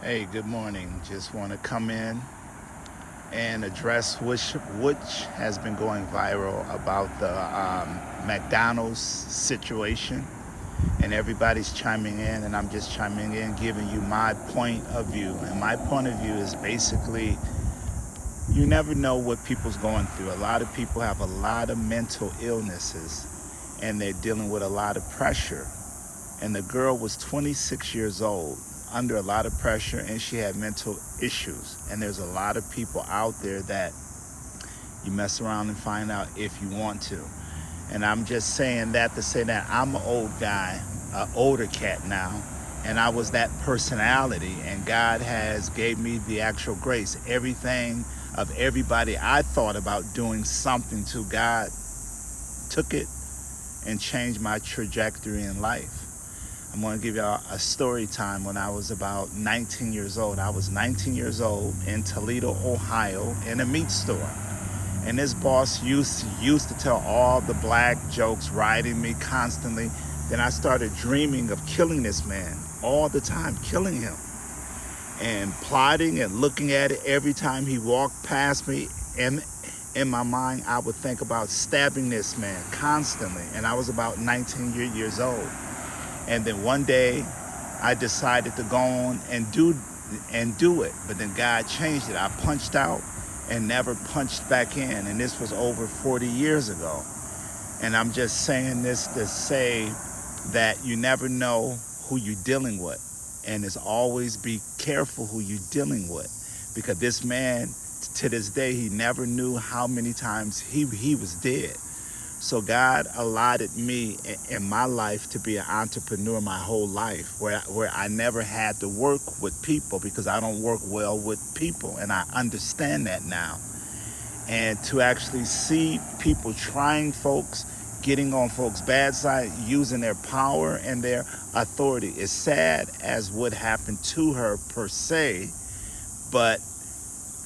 Hey, good morning. Just want to come in and address which has been going viral about the McDonald's situation, and everybody's chiming in, and I'm just chiming in, giving you my point of view. And my point of view is basically, you never know what people's going through. A lot of people have a lot of mental illnesses, and they're dealing with a lot of pressure. And the girl was 26 years old, under a lot of pressure, and she had mental issues. And there's a lot of people out there that you mess around and find out if you want to. And I'm just saying that to say that I'm an old guy, an older cat now, and I was that personality, and God has gave me the actual grace. Everything of everybody I thought about doing something to, God took it and changed my trajectory in life. I'm going to give y'all a story time when I was about 19 years old. I was 19 years old in Toledo, Ohio, in a meat store. And this boss used to tell all the black jokes, riding me constantly. Then I started dreaming of killing this man all the time, killing him. And plotting and looking at it every time he walked past me. And in my mind, I would think about stabbing this man constantly. And I was about 19 years old. And then one day I decided to go on and do it. But then God changed it. I punched out and never punched back in. And this was over 40 years ago. And I'm just saying this to say that you never know who you're dealing with. And it's always be careful who you're dealing with. Because this man, to this day, he never knew how many times he was dead. So God allotted me in my life to be an entrepreneur my whole life, where I never had to work with people because I don't work well with people, and I understand that now. And to actually see people trying folks, getting on folks' bad side, using their power and their authority is sad as what happened to her per se, but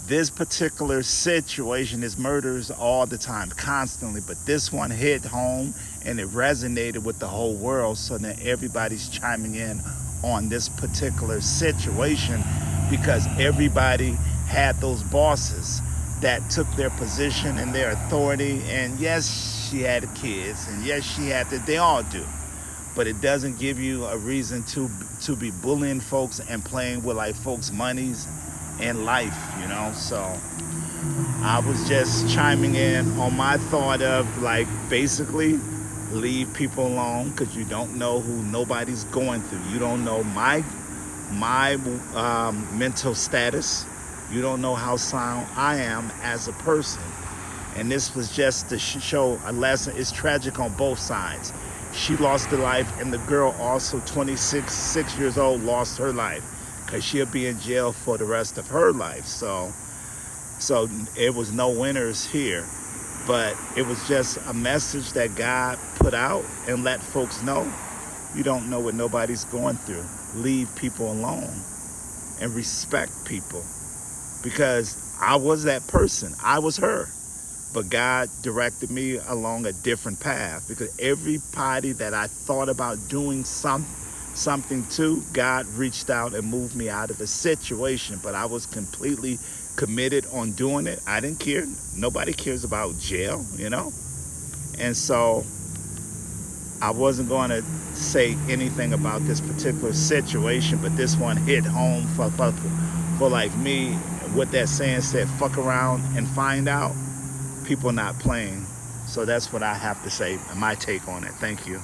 this particular situation is murders all the time, constantly, but this one hit home and it resonated with the whole world, so that everybody's chiming in on this particular situation because everybody had those bosses that took their position and their authority. And yes, she had kids, and yes, she had to, they all do. But it doesn't give you a reason to be bullying folks and playing with like folks' monies in life. So I was just chiming in on my thought of like basically leave people alone because you don't know who nobody's going through. You don't know my mental status. You don't know how sound I am as a person. And this was just to show a lesson. It's tragic on both sides. She lost her life, and the girl also 26 years old lost her life because she'll be in jail for the rest of her life. So it was no winners here, but it was just a message that God put out and let folks know you don't know what nobody's going through. Leave people alone and respect people, because I was that person. I was her. But God directed me along a different path, because everybody that I thought about doing something to, God reached out and moved me out of the situation. But I was completely committed on doing it. I didn't care. Nobody cares about jail. And so I wasn't going to say anything about this particular situation, but this one hit home for like me. What that saying said, fuck around and find out. People not playing. So that's what I have to say, my take on it. Thank you.